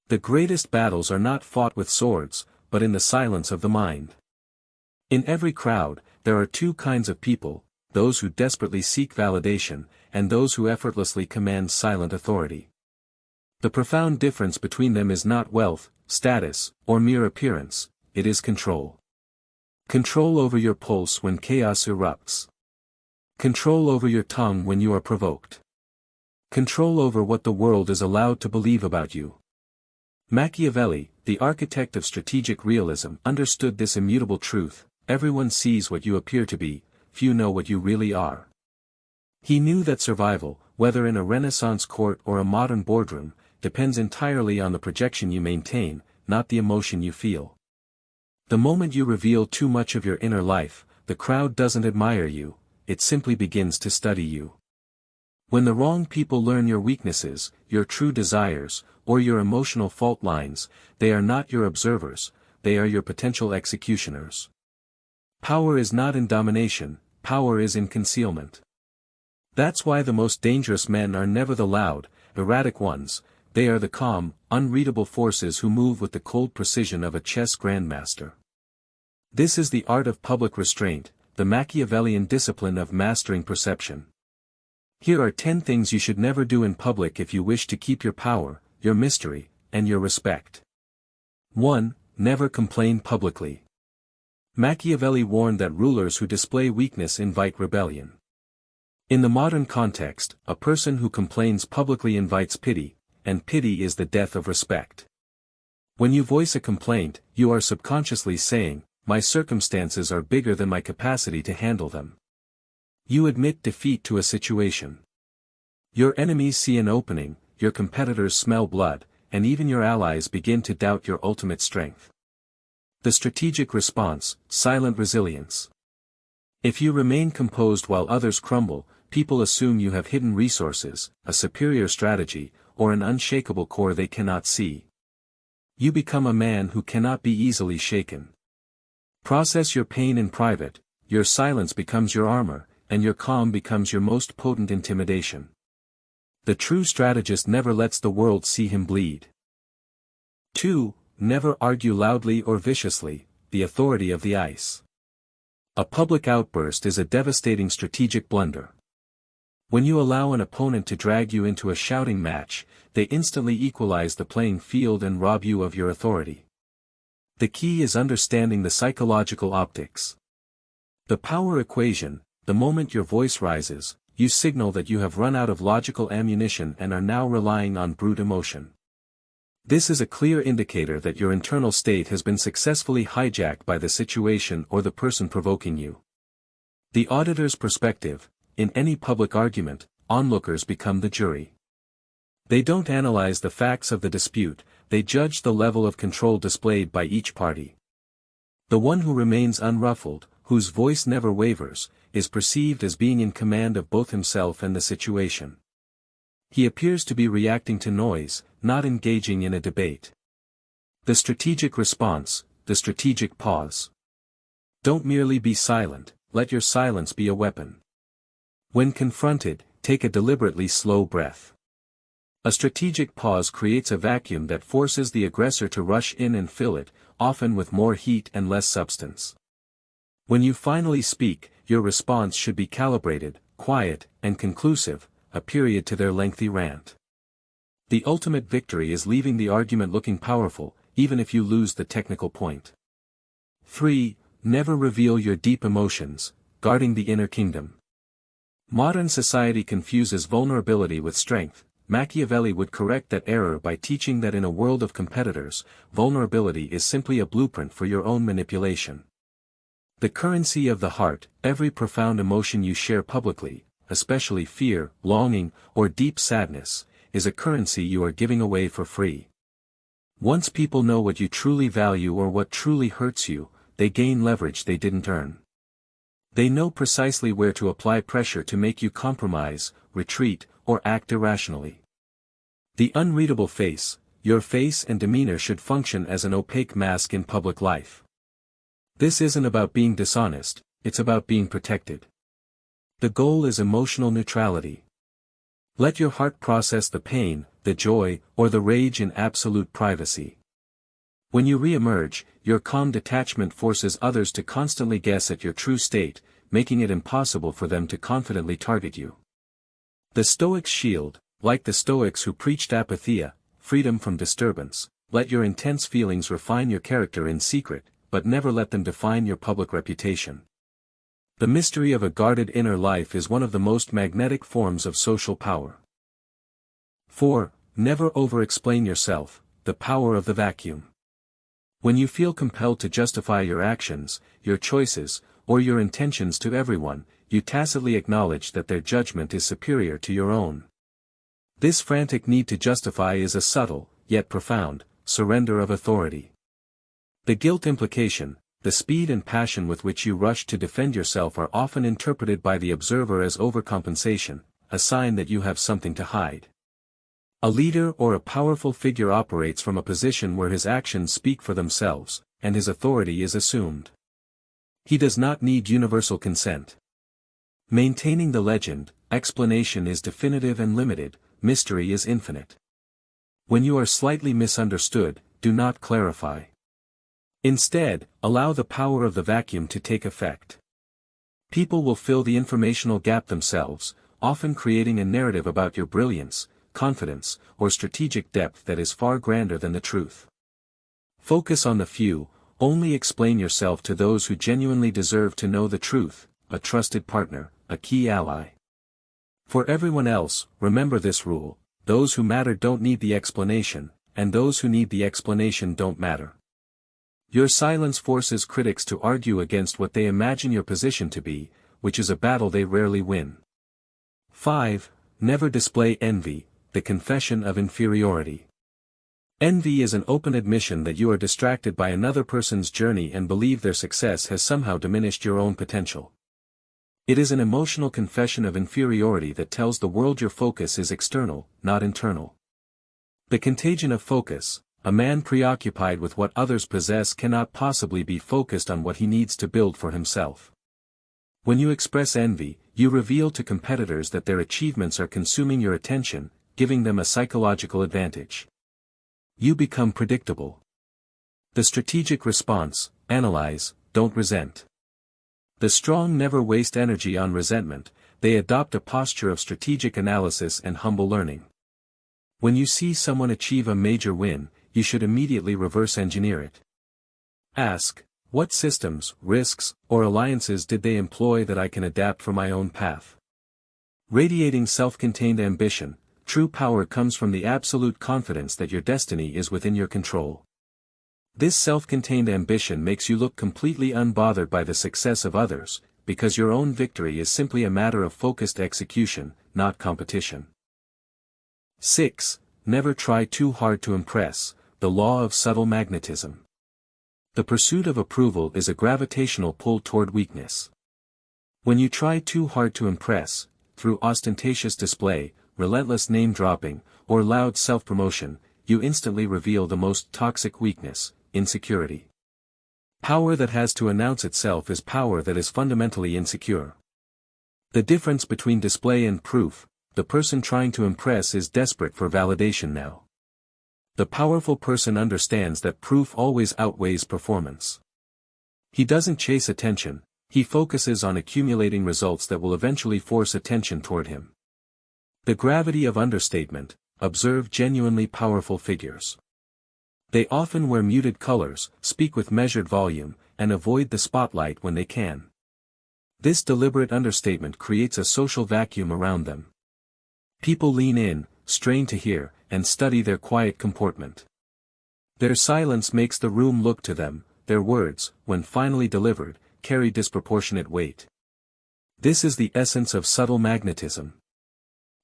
The greatest battles are not fought with swords, but in the silence of the mind. In every crowd, there are two kinds of people, those who desperately seek validation, and those who effortlessly command silent authority. The profound difference between them is not wealth, status, or mere appearance, it is control. Control over your pulse when chaos erupts. Control over your tongue when you are provoked. Control over what the world is allowed to believe about you. Machiavelli, the architect of strategic realism, understood this immutable truth: everyone sees what you appear to be, few know what you really are. He knew that survival, whether in a Renaissance court or a modern boardroom, depends entirely on the projection you maintain, not the emotion you feel. The moment you reveal too much of your inner life, the crowd doesn't admire you, it simply begins to study you. When the wrong people learn your weaknesses, your true desires, or your emotional fault lines, they are not your observers, they are your potential executioners. Power is not in domination, power is in concealment. That's why the most dangerous men are never the loud, erratic ones, they are the calm, unreadable forces who move with the cold precision of a chess grandmaster. This is the art of public restraint, the Machiavellian discipline of mastering perception. Here are 10 things you should never do in public if you wish to keep your power, your mystery, and your respect. 1. Never complain publicly. Machiavelli warned that rulers who display weakness invite rebellion. In the modern context, a person who complains publicly invites pity, and pity is the death of respect. When you voice a complaint, you are subconsciously saying, "My circumstances are bigger than my capacity to handle them." You admit defeat to a situation. Your enemies see an opening, your competitors smell blood, and even your allies begin to doubt your ultimate strength. The strategic response: silent resilience. If you remain composed while others crumble, people assume you have hidden resources, a superior strategy, or an unshakable core they cannot see. You become a man who cannot be easily shaken. Process your pain in private, your silence becomes your armor, and your calm becomes your most potent intimidation. The true strategist never lets the world see him bleed. 2. Never argue loudly or viciously, the authority of the ice. A public outburst is a devastating strategic blunder. When you allow an opponent to drag you into a shouting match, they instantly equalize the playing field and rob you of your authority. The key is understanding the psychological optics. The power equation: the moment your voice rises, you signal that you have run out of logical ammunition and are now relying on brute emotion. This is a clear indicator that your internal state has been successfully hijacked by the situation or the person provoking you. The auditor's perspective: in any public argument, onlookers become the jury. They don't analyze the facts of the dispute, they judge the level of control displayed by each party. The one who remains unruffled, whose voice never wavers, is perceived as being in command of both himself and the situation. He appears to be reacting to noise, not engaging in a debate. The strategic response, the strategic pause. Don't merely be silent, let your silence be a weapon. When confronted, take a deliberately slow breath. A strategic pause creates a vacuum that forces the aggressor to rush in and fill it, often with more heat and less substance. When you finally speak, your response should be calibrated, quiet, and conclusive, a period to their lengthy rant. The ultimate victory is leaving the argument looking powerful, even if you lose the technical point. 3. Never reveal your deep emotions, guarding the inner kingdom. Modern society confuses vulnerability with strength. Machiavelli would correct that error by teaching that in a world of competitors, vulnerability is simply a blueprint for your own manipulation. The currency of the heart: every profound emotion you share publicly, especially fear, longing, or deep sadness, is a currency you are giving away for free. Once people know what you truly value or what truly hurts you, they gain leverage they didn't earn. They know precisely where to apply pressure to make you compromise, retreat, or act irrationally. The unreadable face: your face and demeanor should function as an opaque mask in public life. This isn't about being dishonest, it's about being protected. The goal is emotional neutrality. Let your heart process the pain, the joy, or the rage in absolute privacy. When you re-emerge, your calm detachment forces others to constantly guess at your true state, making it impossible for them to confidently target you. The Stoics' shield, like the Stoics who preached apatheia, freedom from disturbance, let your intense feelings refine your character in secret, but never let them define your public reputation. The mystery of a guarded inner life is one of the most magnetic forms of social power. 4. Never over-explain yourself, the power of the vacuum. When you feel compelled to justify your actions, your choices, or your intentions to everyone, you tacitly acknowledge that their judgment is superior to your own. This frantic need to justify is a subtle, yet profound, surrender of authority. The guilt implication, the speed and passion with which you rush to defend yourself are often interpreted by the observer as overcompensation, a sign that you have something to hide. A leader or a powerful figure operates from a position where his actions speak for themselves, and his authority is assumed. He does not need universal consent. Maintaining the legend, explanation is definitive and limited, mystery is infinite. When you are slightly misunderstood, do not clarify. Instead, allow the power of the vacuum to take effect. People will fill the informational gap themselves, often creating a narrative about your brilliance, confidence, or strategic depth that is far grander than the truth. Focus on the few, only explain yourself to those who genuinely deserve to know the truth, a trusted partner, a key ally. For everyone else, remember this rule: those who matter don't need the explanation, and those who need the explanation don't matter. Your silence forces critics to argue against what they imagine your position to be, which is a battle they rarely win. 5. Never display envy, the confession of inferiority. Envy is an open admission that you are distracted by another person's journey and believe their success has somehow diminished your own potential. It is an emotional confession of inferiority that tells the world your focus is external, not internal. The contagion of focus: a man preoccupied with what others possess cannot possibly be focused on what he needs to build for himself. When you express envy, you reveal to competitors that their achievements are consuming your attention, giving them a psychological advantage. You become predictable. The strategic response: analyze, don't resent. The strong never waste energy on resentment, they adopt a posture of strategic analysis and humble learning. When you see someone achieve a major win, you should immediately reverse engineer it. Ask, what systems, risks, or alliances did they employ that I can adapt for my own path? Radiating self-contained ambition, true power comes from the absolute confidence that your destiny is within your control. This self-contained ambition makes you look completely unbothered by the success of others, because your own victory is simply a matter of focused execution, not competition. 6. Never try too hard to impress, the law of subtle magnetism. The pursuit of approval is a gravitational pull toward weakness. When you try too hard to impress, through ostentatious display, relentless name-dropping, or loud self-promotion, you instantly reveal the most toxic weakness: insecurity. Power that has to announce itself is power that is fundamentally insecure. The difference between display and proof: the person trying to impress is desperate for validation now. The powerful person understands that proof always outweighs performance. He doesn't chase attention, he focuses on accumulating results that will eventually force attention toward him. The gravity of understatement: observe genuinely powerful figures. They often wear muted colors, speak with measured volume, and avoid the spotlight when they can. This deliberate understatement creates a social vacuum around them. People lean in, strain to hear, and study their quiet comportment. Their silence makes the room look to them, their words, when finally delivered, carry disproportionate weight. This is the essence of subtle magnetism.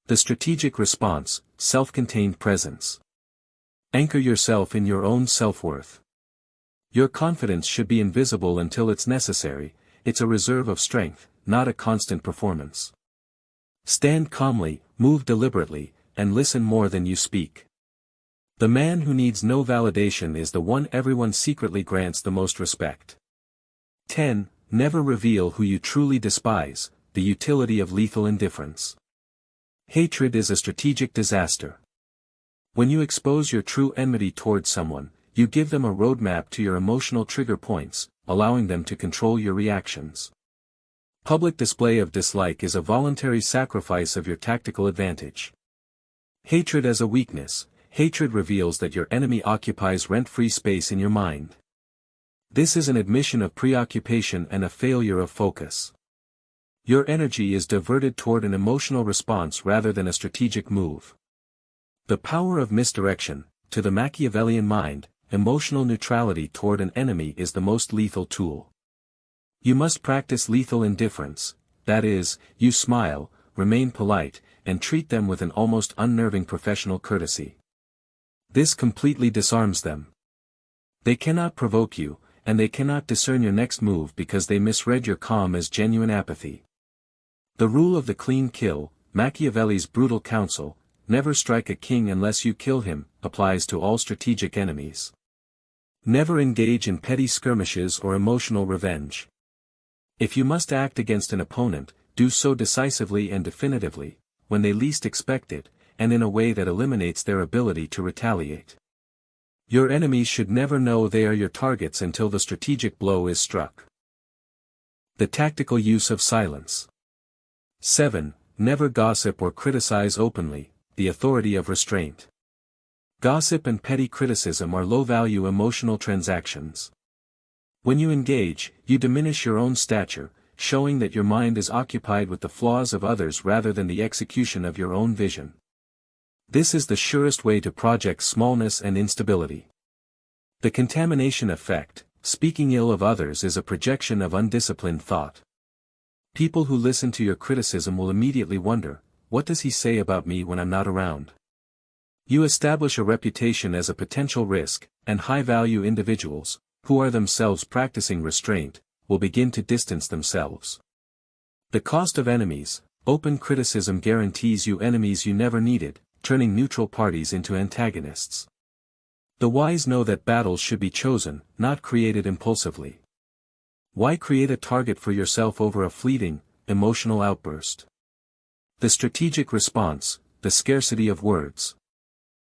The strategic response: self-contained presence. Anchor yourself in your own self-worth. Your confidence should be invisible until it's necessary, it's a reserve of strength, not a constant performance. Stand calmly, move deliberately, and listen more than you speak. The man who needs no validation is the one everyone secretly grants the most respect. 10. Never reveal who you truly despise, the utility of lethal indifference. Hatred is a strategic disaster. When you expose your true enmity towards someone, you give them a roadmap to your emotional trigger points, allowing them to control your reactions. Public display of dislike is a voluntary sacrifice of your tactical advantage. Hatred as a weakness. Hatred reveals that your enemy occupies rent-free space in your mind. This is an admission of preoccupation and a failure of focus. Your energy is diverted toward an emotional response rather than a strategic move. The power of misdirection. To the Machiavellian mind, emotional neutrality toward an enemy is the most lethal tool. You must practice lethal indifference, that is, you smile, remain polite, and treat them with an almost unnerving professional courtesy. This completely disarms them. They cannot provoke you, and they cannot discern your next move because they misread your calm as genuine apathy. The rule of the clean kill, Machiavelli's brutal counsel, never strike a king unless you kill him, applies to all strategic enemies. Never engage in petty skirmishes or emotional revenge. If you must act against an opponent, do so decisively and definitively, when they least expect it, and in a way that eliminates their ability to retaliate. Your enemies should never know they are your targets until the strategic blow is struck. The tactical use of silence. 7. Never gossip or criticize openly, the authority of restraint. Gossip and petty criticism are low-value emotional transactions. When you engage, you diminish your own stature, showing that your mind is occupied with the flaws of others rather than the execution of your own vision. This is the surest way to project smallness and instability. The contamination effect. Speaking ill of others is a projection of undisciplined thought. People who listen to your criticism will immediately wonder, what does he say about me when I'm not around? You establish a reputation as a potential risk, and high-value individuals, who are themselves practicing restraint, will begin to distance themselves. The cost of enemies. Open criticism guarantees you enemies you never needed, turning neutral parties into antagonists. The wise know that battles should be chosen, not created impulsively. Why create a target for yourself over a fleeting, emotional outburst? The strategic response. The scarcity of words.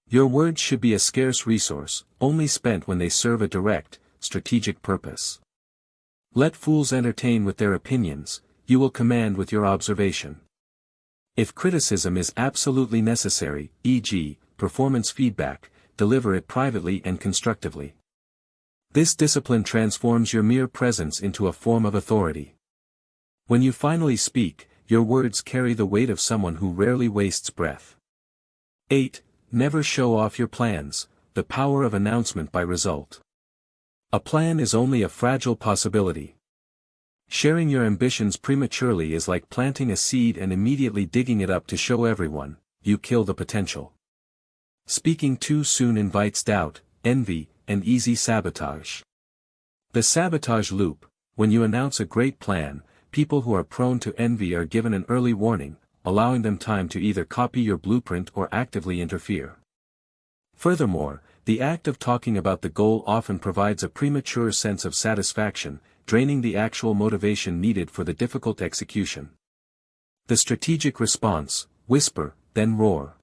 Your words should be a scarce resource, only spent when they serve a direct, strategic purpose. Let fools entertain with their opinions, you will command with your observation. If criticism is absolutely necessary, e.g., performance feedback, deliver it privately and constructively. This discipline transforms your mere presence into a form of authority. When you finally speak, your words carry the weight of someone who rarely wastes breath. 8. Never show off your plans, the power of announcement by result. A plan is only a fragile possibility. Sharing your ambitions prematurely is like planting a seed and immediately digging it up to show everyone, you kill the potential. Speaking too soon invites doubt, envy, and easy sabotage. The sabotage loop. When you announce a great plan, people who are prone to envy are given an early warning, allowing them time to either copy your blueprint or actively interfere. Furthermore, the act of talking about the goal often provides a premature sense of satisfaction, draining the actual motivation needed for the difficult execution. The strategic response. Whisper, then roar.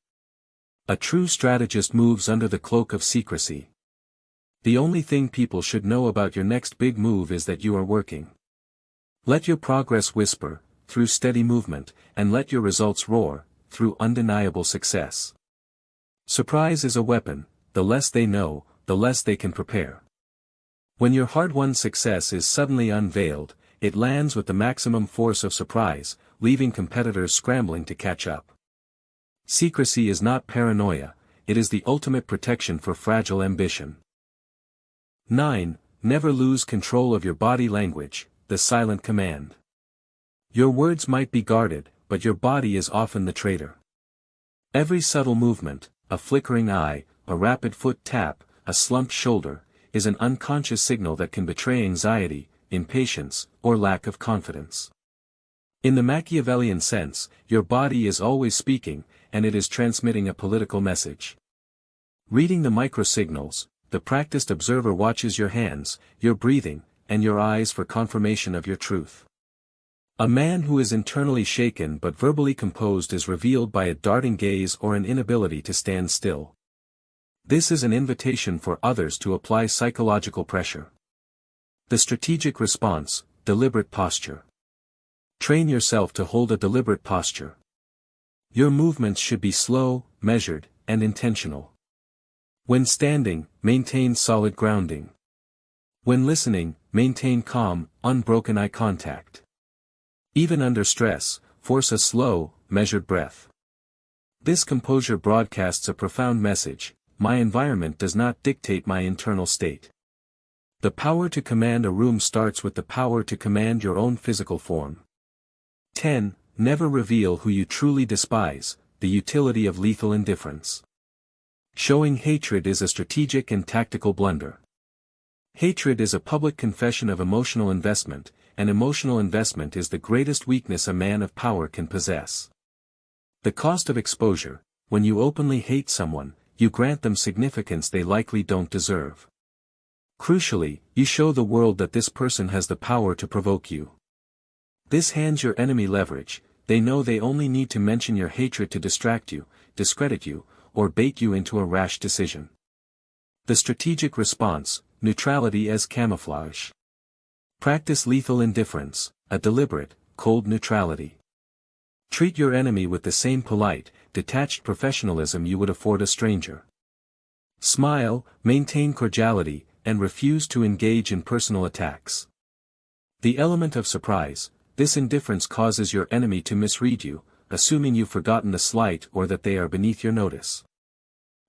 A true strategist moves under the cloak of secrecy. The only thing people should know about your next big move is that you are working. Let your progress whisper, through steady movement, and let your results roar, through undeniable success. Surprise is a weapon. The less they know, the less they can prepare. When your hard-won success is suddenly unveiled, it lands with the maximum force of surprise, leaving competitors scrambling to catch up. Secrecy is not paranoia, it is the ultimate protection for fragile ambition. 9. Never lose control of your body language, the silent command. Your words might be guarded, but your body is often the traitor. Every subtle movement, a flickering eye, a rapid foot tap, a slumped shoulder, is an unconscious signal that can betray anxiety, impatience, or lack of confidence. In the Machiavellian sense, your body is always speaking, and it is transmitting a political message. Reading the microsignals, the practiced observer watches your hands, your breathing, and your eyes for confirmation of your truth. A man who is internally shaken but verbally composed is revealed by a darting gaze or an inability to stand still. This is an invitation for others to apply psychological pressure. The strategic response, deliberate posture. Train yourself to hold a deliberate posture. Your movements should be slow, measured, and intentional. When standing, maintain solid grounding. When listening, maintain calm, unbroken eye contact. Even under stress, force a slow, measured breath. This composure broadcasts a profound message: my environment does not dictate my internal state. The power to command a room starts with the power to command your own physical form. 10. Never reveal who you truly despise, the utility of lethal indifference. Showing hatred is a strategic and tactical blunder. Hatred is a public confession of emotional investment, and emotional investment is the greatest weakness a man of power can possess. The cost of exposure: when you openly hate someone, you grant them significance they likely don't deserve. Crucially, you show the world that this person has the power to provoke you. This hands your enemy leverage. They know they only need to mention your hatred to distract you, discredit you, or bait you into a rash decision. The strategic response, neutrality as camouflage. Practice lethal indifference, a deliberate, cold neutrality. Treat your enemy with the same polite, detached professionalism you would afford a stranger. Smile, maintain cordiality, and refuse to engage in personal attacks. The element of surprise: this indifference causes your enemy to misread you, assuming you've forgotten the slight or that they are beneath your notice.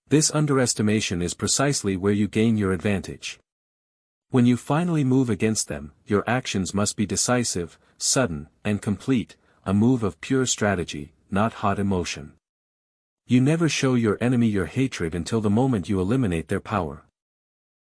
This underestimation is precisely where you gain your advantage. When you finally move against them, your actions must be decisive, sudden, and complete, a move of pure strategy, not hot emotion. You never show your enemy your hatred until the moment you eliminate their power.